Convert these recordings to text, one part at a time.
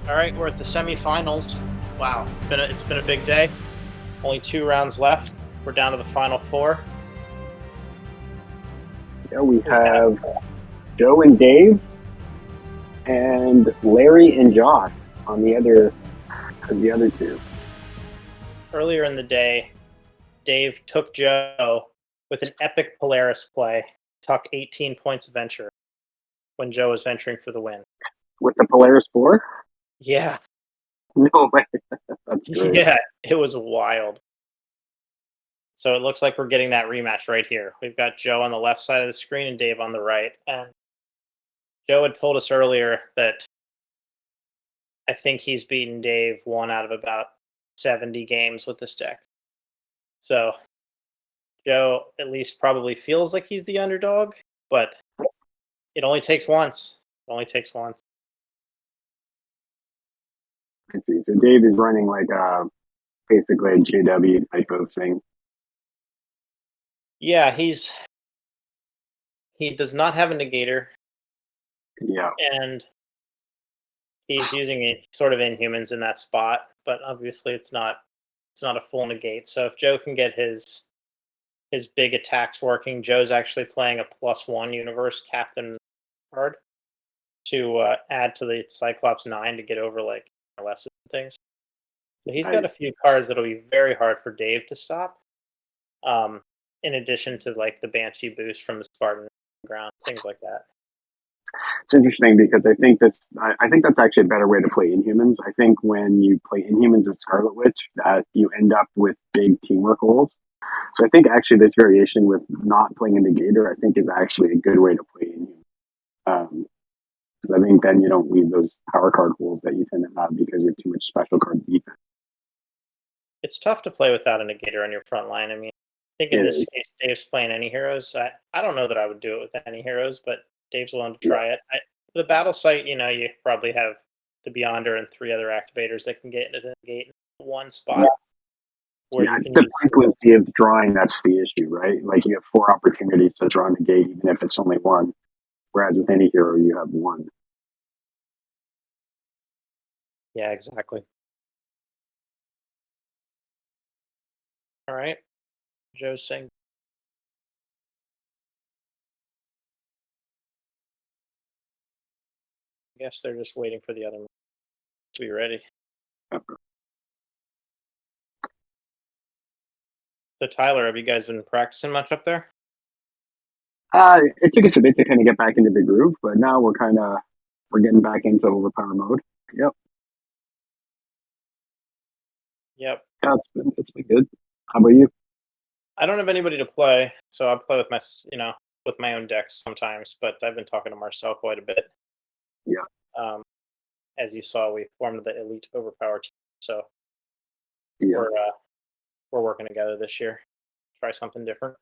All right, we're at the semifinals. Wow, it's been a big day. Only 2 rounds left. We're down to the final four. Yeah, we have Joe and Dave, and Larry and Josh on the other two. Earlier in the day, Dave took Joe with an epic Polaris play, tuck 18 points of venture when Joe was venturing for the win. With the Polaris 4? Yeah. No way. That's great. Yeah, it was wild. So it looks like we're getting that rematch right here. We've got Joe on the left side of the screen and Dave on the right. And Joe had told us earlier that I think he's beaten Dave 1 out of about 70 games with this deck. So Joe at least probably feels like he's the underdog, but it only takes once. It only takes once. I see. So Dave is running like basically a JW type of thing. Yeah, he does not have a negator. Yeah. And he's using it sort of Inhumans in that spot, but obviously it's not a full negate. So if Joe can get his big attacks working, Joe's actually playing a +1 universe captain card to add to the Cyclops 9 to get over like less things. So he's got a few cards that'll be very hard for Dave to stop. In addition to like the Banshee boost from the Spartan ground, things like that. It's interesting because I think that's actually a better way to play Inhumans. I think when you play Inhumans with Scarlet Witch, that you end up with big teamwork goals. So I think actually this variation with not playing a negator, I think is actually a good way to play Inhumans. Because I think then you don't leave those power card holes that you tend to have because you have too much special card defense. It's tough to play without a negator on your front line. I mean, I think in this case, Dave's playing any heroes. I don't know that I would do it with any heroes, but Dave's willing to try it. For the battle site, you probably have the Beyonder and 3 other activators that can get into the negate in one spot. Yeah, it's the frequency of drawing that's the issue, right? Like you have 4 opportunities to draw a negate, even if it's only 1. Whereas with any hero, you have 1. Yeah, exactly. All right. Joe's saying. I guess they're just waiting for the other to be ready. So Tyler, have you guys been practicing much up there? It took us a bit to kind of get back into the groove, but now we're getting back into Overpower mode. Yep. Yep. Yeah, it's been good. How about you? I don't have anybody to play, so I play with my own decks sometimes. But I've been talking to Marcel quite a bit. Yeah. As you saw, we formed the Elite Overpower team, so yeah. we're working together this year. Try something different.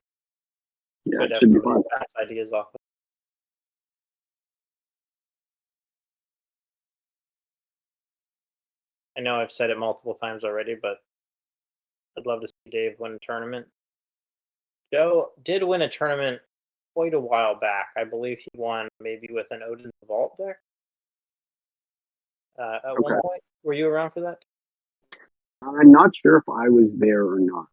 Yeah, it should be fun. Bounce ideas off. I know I've said it multiple times already, but I'd love to see Dave win a tournament. Joe did win a tournament quite a while back. I believe he won maybe with an Odin Vault deck. At one point, were you around for that? I'm not sure if I was there or not.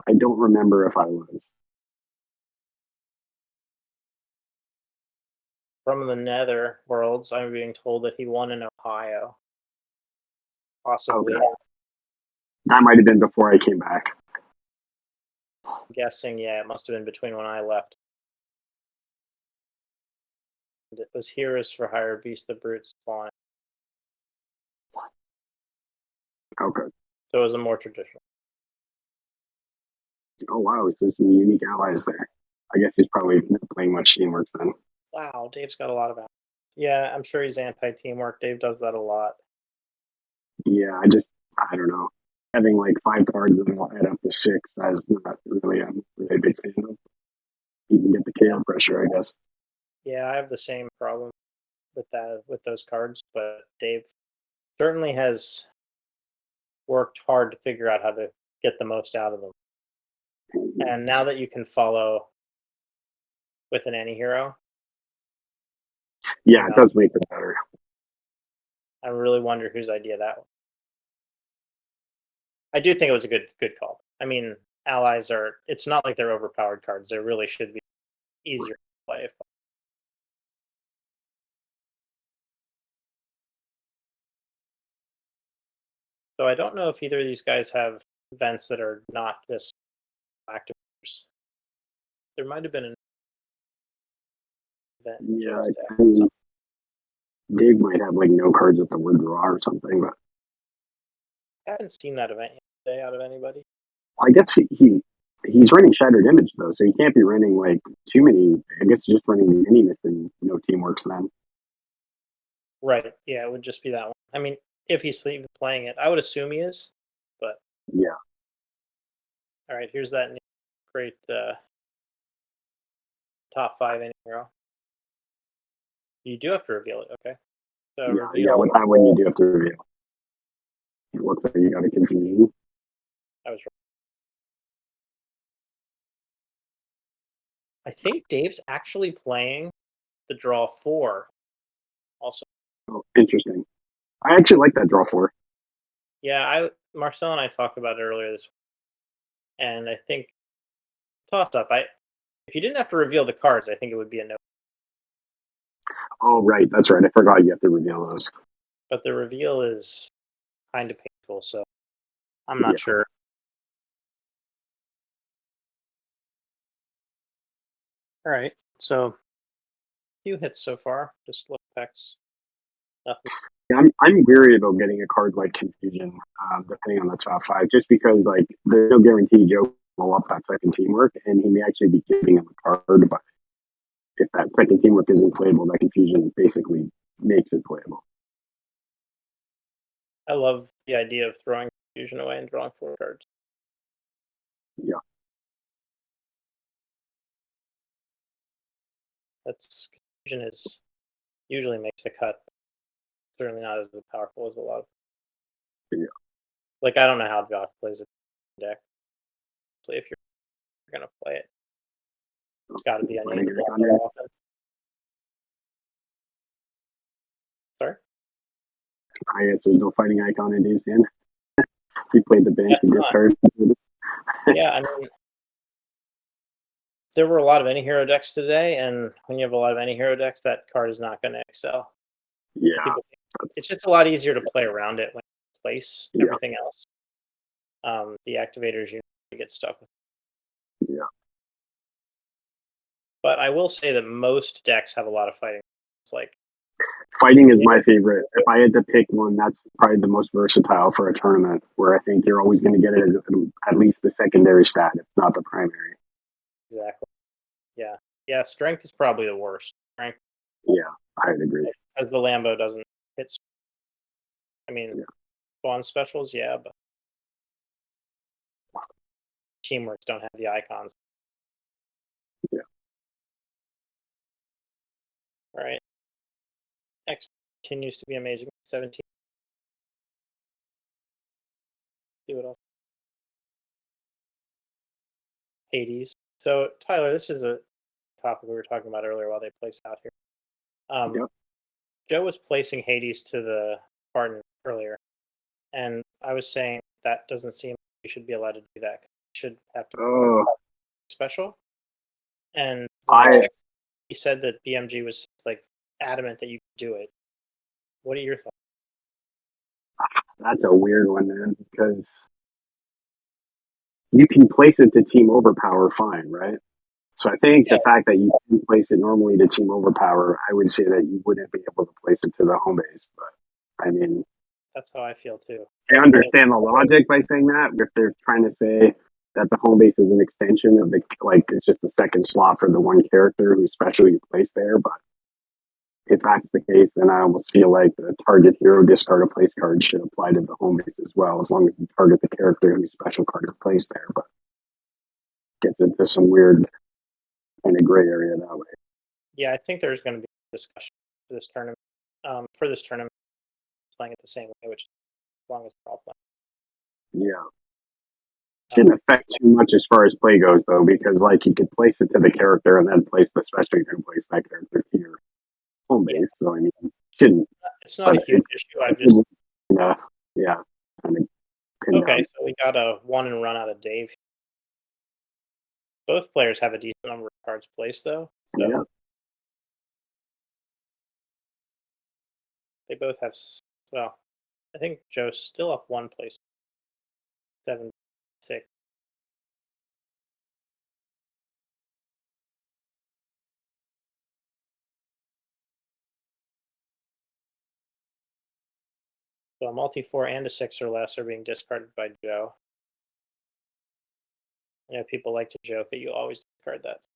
I don't remember if I was. From the Nether Worlds, I'm being told that he won in Ohio. Possibly. Okay. That might have been before I came back. I'm guessing, yeah, it must have been between when I left. It was Heroes for Hire, Beast the Brute Spawn. Okay. So it was a more traditional. Oh wow, so there's some unique allies there. I guess he's probably not playing much teamwork then. Wow, Dave's got a lot of allies. Yeah, I'm sure he's anti-teamwork. Dave does that a lot. Yeah, I don't know. Having like 5 cards and I'll add up to 6, that's not really I'm really a big fan of. You can get the KO pressure, I guess. Yeah, I have the same problem with those cards, but Dave certainly has worked hard to figure out how to get the most out of them. And now that you can follow with an any hero. Yeah, it does make it better. I really wonder whose idea that was. I do think it was a good call. I mean, allies are. It's not like they're overpowered cards. They really should be easier to play. So I don't know if either of these guys have events that are not just activators. There might have been an event. Yeah, Joe's I deck. mean, Dig might have like no cards with the word draw or something, but I haven't seen that event today out of anybody. I guess he's running Shattered Image though, so he can't be running like too many. I guess just running the mini and no teamworks then. Right. Yeah, it would just be that one. I mean, if he's even playing it, I would assume he is. But Yeah. all right, here's that great top 5 inning row. You do have to reveal it, okay? So Yeah, with that one you do have to reveal. It looks like you got a confusion. I was right. I think Dave's actually playing the draw 4 also. Oh, interesting. I actually like that draw 4. Yeah, Marcel and I talked about it earlier this week. And I think tossed up. If you didn't have to reveal the cards, I think it would be a no. Oh, right. That's right. I forgot you have to reveal those. But the reveal is kind of painful, so I'm not sure. All right, so few hits so far. Just look effects. Nothing. Yeah, I'm weary about getting a card like Confusion, depending on the top 5, just because like there's no guarantee Joe will blow up that second teamwork, and he may actually be giving him a card, but if that second teamwork isn't playable, that Confusion basically makes it playable. I love the idea of throwing Confusion away and drawing 4 cards. Yeah. Confusion usually makes the cut. Certainly not as powerful as a lot of. Yeah. Like I don't know how Josh plays a deck. So if you're gonna play it, it's got to be on your often. Sorry. I guess there's no fighting icon in Dave's hand. He played the bench and discard. Yeah, I mean, there were a lot of any-hero decks today, and when you have a lot of any-hero decks, that card is not going to excel. Yeah. It's just a lot easier to play around it when you place everything else. The activators you get stuck with. Yeah. But I will say that most decks have a lot of fighting. It's like fighting is my favorite. If I had to pick one, that's probably the most versatile for a tournament, where I think you're always going to get it as at least the secondary stat, if not the primary. Exactly. Yeah. Yeah. Strength is probably the worst. Strength. Yeah, I'd agree. As the Lambo doesn't hit. I mean, spawn specials, yeah, but teamworks don't have the icons. Yeah. All right. X continues to be amazing. 17. See what else? Hades. So, Tyler, this is a topic we were talking about earlier while they placed out here. Joe was placing Hades to the Spartan earlier, and I was saying that doesn't seem like you should be allowed to do that. You should have to special. And he said that BMG was like adamant that you could do it. What are your thoughts? That's a weird one, man, because you can place it to Team Overpower fine, right? So I think the fact that you can place it normally to Team Overpower, I would say that you wouldn't be able to place it to the home base. But I mean, that's how I feel too. I understand the logic by saying that. If they're trying to say that the home base is an extension of the, like, it's just the second slot for the one character who's specially placed there. But if that's the case, then I almost feel like the target hero discard a place card should apply to the home base as well, as long as you target the character whose special card is placed there. But gets into some weird kind of gray area that way. Yeah, I think there's going to be a discussion for this tournament. Playing it the same way, which as long as they're all playing. Yeah. Shouldn't affect too much as far as play goes, though, because like you could place it to the character and then place the special you can place that character to your home base. So I mean, shouldn't It's not a huge issue. I just yeah, kind of pinned okay. down. So we got a 1 and run out of Dave. Both players have a decent number of cards placed, though. So Yeah, they both have. Well, I think Joe's still up 1 place. 7-6. So a multi-4 and a 6 or less are being discarded by Joe. I know people like to joke that you always discard that.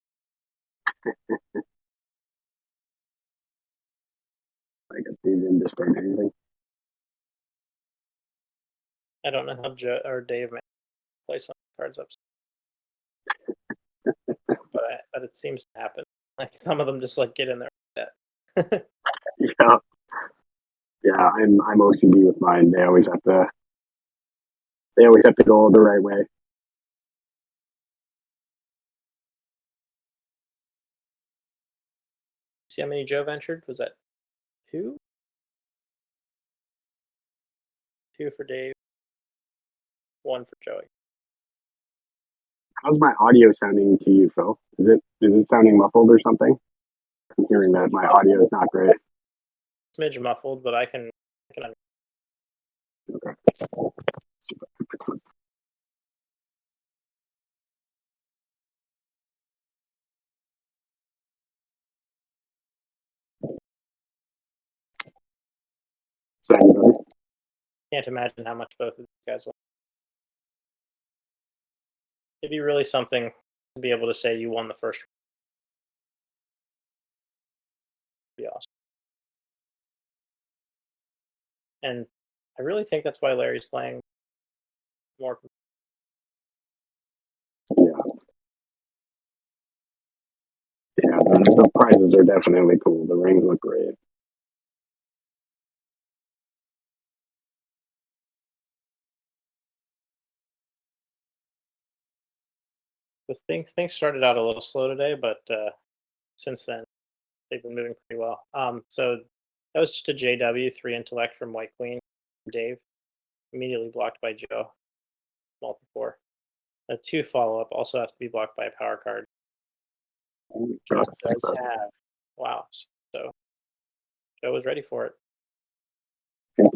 I guess they didn't discard anything. I don't know how Joe or Dave may play some cards up, but it seems to happen. Like some of them just like get in there like that. Yeah, yeah. I'm OCD with mine. They always have to go the right way. See how many Joe ventured? Was that 2? 2 for Dave, 1 for Joey. How's my audio sounding to you, Phil? Is it sounding muffled or something? I'm hearing that my audio is not great. Smidge muffled, but I can. Okay. Let's see if I can fix this. Sound better? Can't imagine how much both of these guys want. It'd be really something to be able to say you won the first. Be awesome. And I really think that's why Larry's playing more. Yeah. Yeah, the prizes are definitely cool. The rings look great. Things started out a little slow today, but since then they've been moving pretty well. So that was just a JW 3 intellect from White Queen, Dave, immediately blocked by Joe. Multi 4. A 2 follow up also has to be blocked by a power card. Joe does have. Wow. So Joe was ready for it. These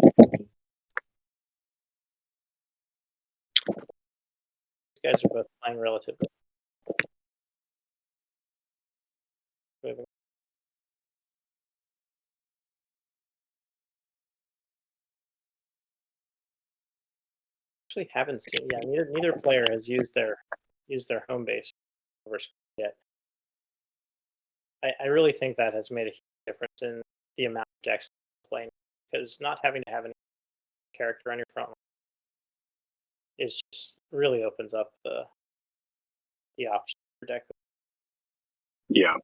guys are both playing relatively. Moving. Actually, haven't seen. Yeah, neither player has used their home base yet. I really think that has made a huge difference in the amount of decks playing, because not having to have any character on your front is just really opens up the options for deck. Yeah.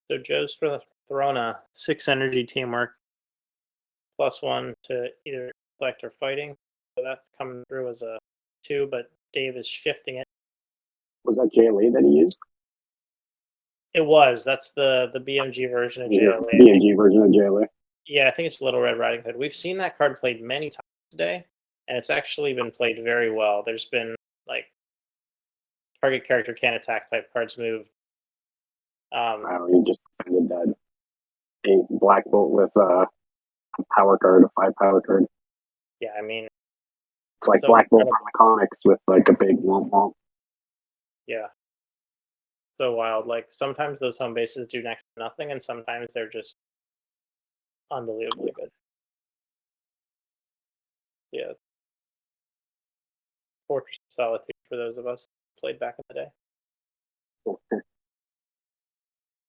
So Joe's for the Throna 6 energy teamwork +1 to either select or fighting. So that's coming through as a 2, but Dave is shifting it. Was that JLA that he used? It was. That's the BMG version of JLA. BMG version of JLA. Yeah, I think it's Little Red Riding Hood. We've seen that card played many times today, and it's actually been played very well. There's been like target character can't attack type cards moved. Wow, he just did that. A black bolt with a power card, a 5 power card. Yeah, I mean, it's like so Black Bolt from the comics with like a big womp womp. Yeah, so wild. Like sometimes those home bases do next to nothing, and sometimes they're just unbelievably good. Yeah, Fortress of Solitude for those of us played back in the day,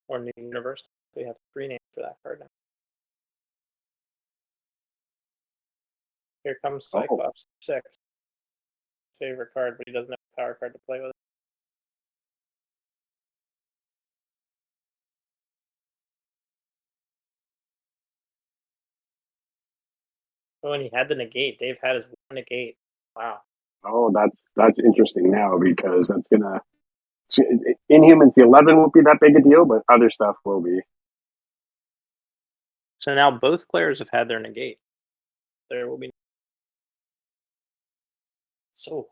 or New Universe. We have 3 names for that card now. Here comes Cyclops 6. Favorite card, but he doesn't have a power card to play with. Oh, and he had the negate. Dave had his 1 negate. Wow. Oh, that's interesting now because that's gonna So Inhumans, the 11 won't be that big a deal, but other stuff will be. So now both players have had their negate. There will be so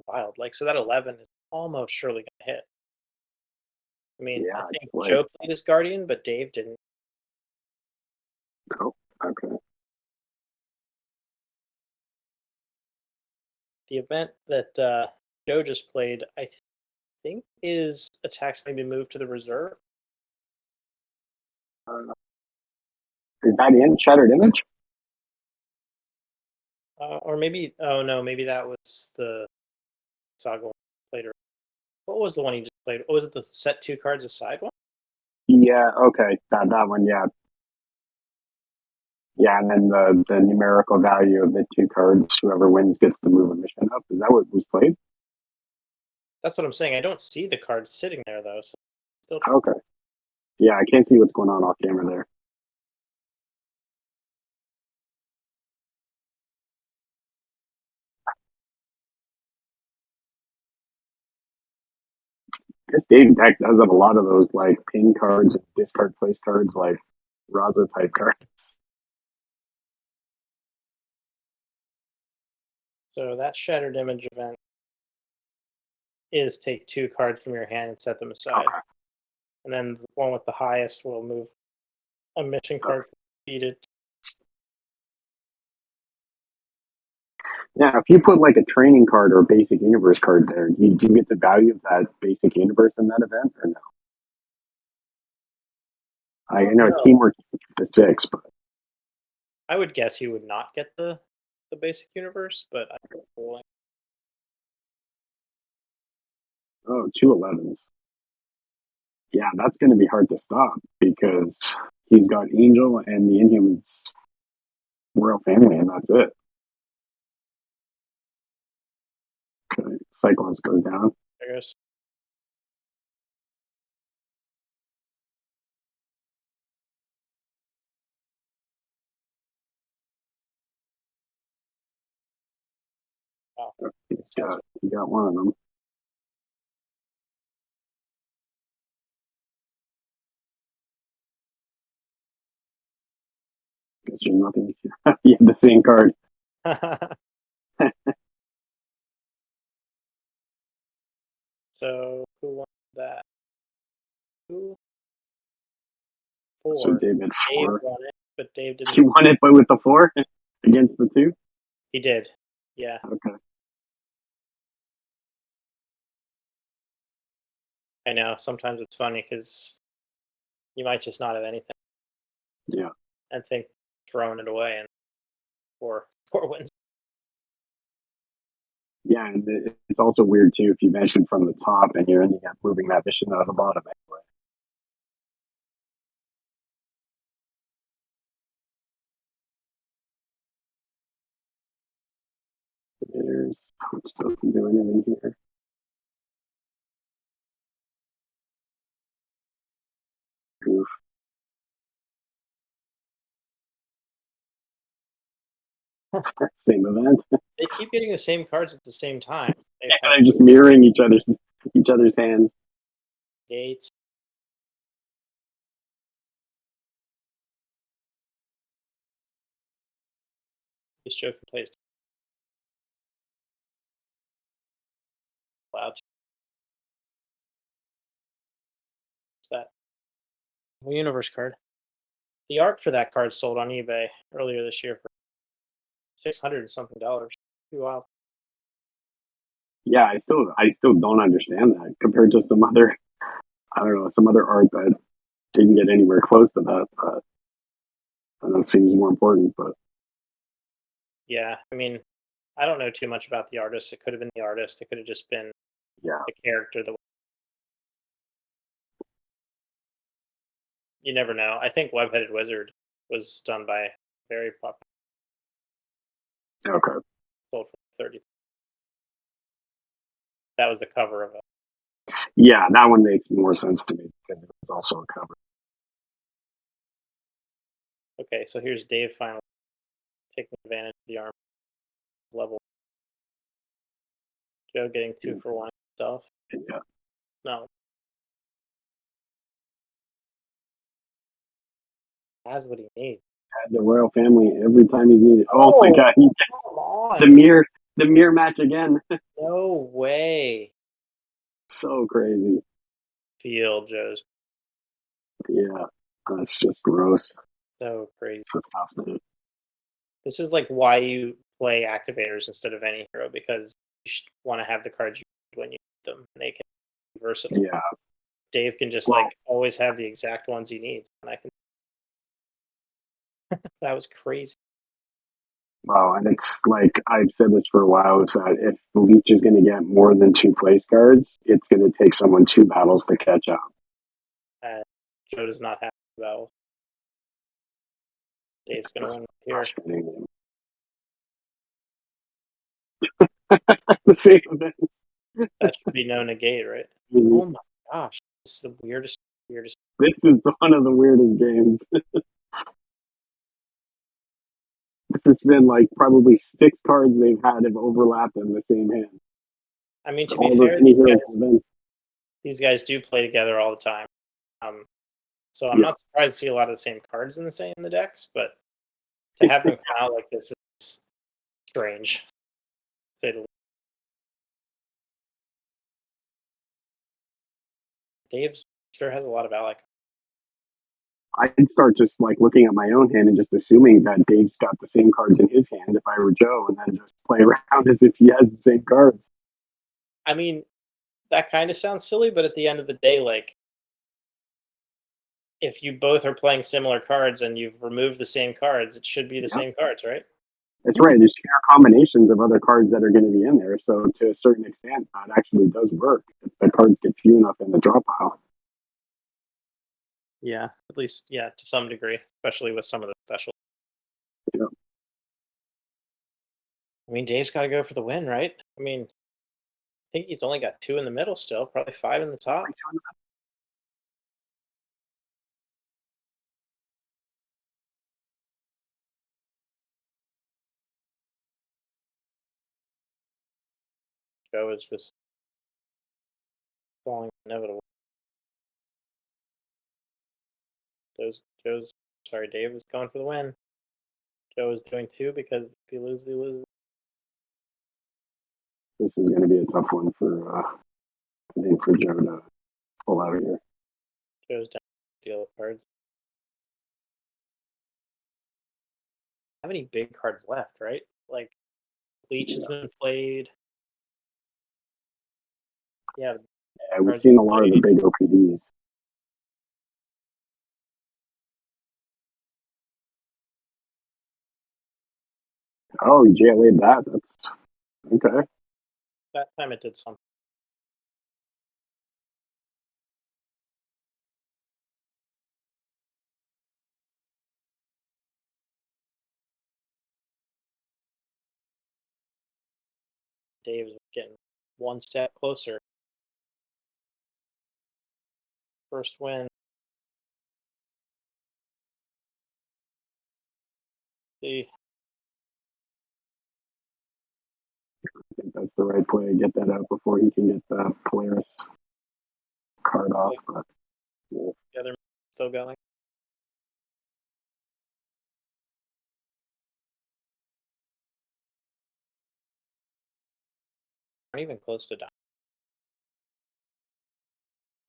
wild. Like, so that 11 is almost surely gonna hit. I mean, Yeah, I think it's like, Joe played his Guardian, but Dave didn't. oh, okay. The event that Joe just played, I think, is attacks maybe moved to the reserve. Is that in Shattered Image? Or maybe, oh no, maybe that was the Saga one played. What was the one he just played? Oh, was it the set 2 cards aside one? Yeah, okay. That one, yeah. Yeah, and then the numerical value of the 2 cards, whoever wins gets to move a mission up. Is that what was played? That's what I'm saying. I don't see the cards sitting there though. So still Okay. Yeah, I can't see what's going on off camera there. This Dave deck does have a lot of those like pin cards and discard place cards, like Raza type cards. So that Shattered Image event is take 2 cards from your hand and set them aside. Okay. And then the one with the highest will move a mission card from defeated. Yeah, if you put like a training card or a basic universe card there, do you get the value of that basic universe in that event or no? I know No. teamwork the 6, but I would guess you would not get the basic universe, but I don't know. oh, 2 11s. Yeah, that's going to be hard to stop because he's got Angel and the Inhumans royal family, and that's it. Okay, Cyclones goes down. I guess. Wow. He got one of them. Guess there's nothing. He had the same card. So who won that? Who? 4. So David Dave 4. won it, but Dave didn't. He won it, but with the 4 against the 2. He did. Yeah. Okay. I know. Sometimes it's funny because you might just not have anything. Yeah. And think throwing it away and 4 wins. Yeah, and it's also weird too if you mention from the top and you're ending up moving that mission out of the bottom anyway. Which doesn't do anything here. Goof. Same event. They keep getting the same cards at the same time. Yeah, they're just mirroring each other's hands. Gates. This joke plays loud. What's that? Well, universe card. The art for that card sold on eBay earlier this year for $600 and something. Pretty wild. Yeah, I still don't understand that compared to some other, I don't know, some other art that didn't get anywhere close to that. But I know it seems more important, but Yeah, I mean, I don't know too much about the artist. It could have been the artist. It could have just been yeah, the character. You never know. I think Web-Headed Wizard was done by very popular. okay, Sold for 30. That was the cover of it. yeah, that one makes more sense to me because it was also a cover. Okay, so here's Dave finally taking advantage of the arm level. Joe getting 2 for 1 stuff. Yeah, No. Has what he needs. Had the royal family every time he's needed. Oh my god, he gets Come on. the mirror match again. No way. So crazy. Field, Joe's Yeah, that's just gross. so crazy. It's a tough thing. This is like why you play activators instead of any hero, because you want to have the cards you need when you need them. And they can be versatile. Yeah. Dave can just Well- like always have the exact ones he needs. And I can. That was crazy. Wow, and it's like I've said this for a while, is that if Leech is going to get more than 2 place cards, it's going to take someone 2 battles to catch up. Joe does not have battles. Dave's going to win here. Frustrating. The same event. That should be no negate, right? Easy. Oh my gosh. This is the weirdest. This is one of the weirdest games. This has been like probably 6 cards they've had have overlapped in the same hand. I mean, to All be the fair, events. these guys do play together all the time. So I'm not surprised to see a lot of the same cards in the decks, but to have them come out like this is strange. Dave sure has a lot of ally. I'd start just like looking at my own hand and just assuming that Dave's got the same cards in his hand if I were Joe, and then just play around as if he has the same cards. I mean, that kind of sounds silly, but at the end of the day, like, if you both are playing similar cards and you've removed the same cards, it should be the same cards, right? That's right. There's fair combinations of other cards that are going to be in there. So to a certain extent, that actually does work if the cards get few enough in the draw pile. Yeah, at least, yeah, to some degree, especially with some of the special. Yeah. I mean, Dave's got to go for the win, right? I mean, I think he's only got 2 in the middle still, probably 5 in the top. Joe is just falling inevitable. Dave is going for the win. Joe is doing 2 because if he loses, he loses. This is going to be a tough one for I think for Joe to pull out here. Joe's down to deal with cards. How many big cards left, right? Like, Leech has been played. Yeah, we've seen a lot of the big OPDs. Oh, you JLA'd that. That's okay. that time it did something. Dave's getting one step closer. First win. See. I think that's the right play. Get that out before he can get the Polaris card off. But The other still going. Not even close to dying.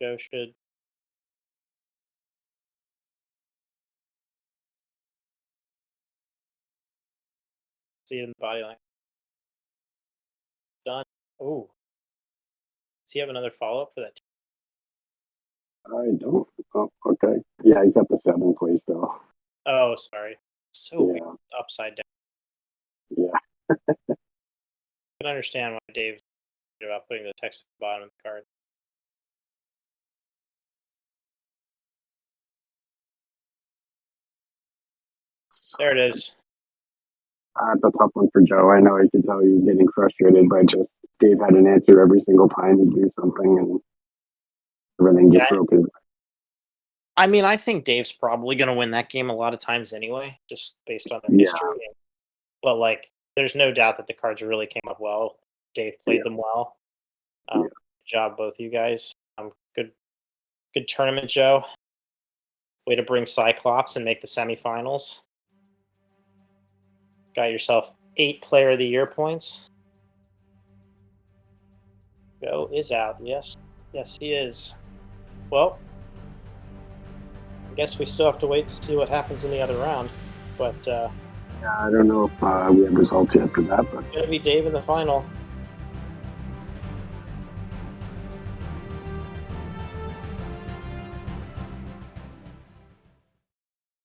Joe should. See it in the body line. Done. Oh. Does he have another follow up for that? I don't. Oh, okay. Yeah, he's at the 7 place though. Oh, sorry. So weird. Upside down. Yeah. I can understand why Dave's about putting the text at the bottom of the card. There it is. That's a tough one for Joe. I know you could tell he was getting frustrated, but just Dave had an answer every single time he'd do something, and everything just broke his. I mean, I think Dave's probably going to win that game a lot of times anyway, just based on their history. But like, there's no doubt that the cards really came up well. Dave played them well. Good job, both you guys. Good tournament, Joe. Way to bring Cyclops and make the semifinals. Got yourself 8 Player of the Year points. Joe is out. Yes, he is. Well, I guess we still have to wait to see what happens in the other round. But I don't know if we have results yet for that. But it's gonna be Dave in the final.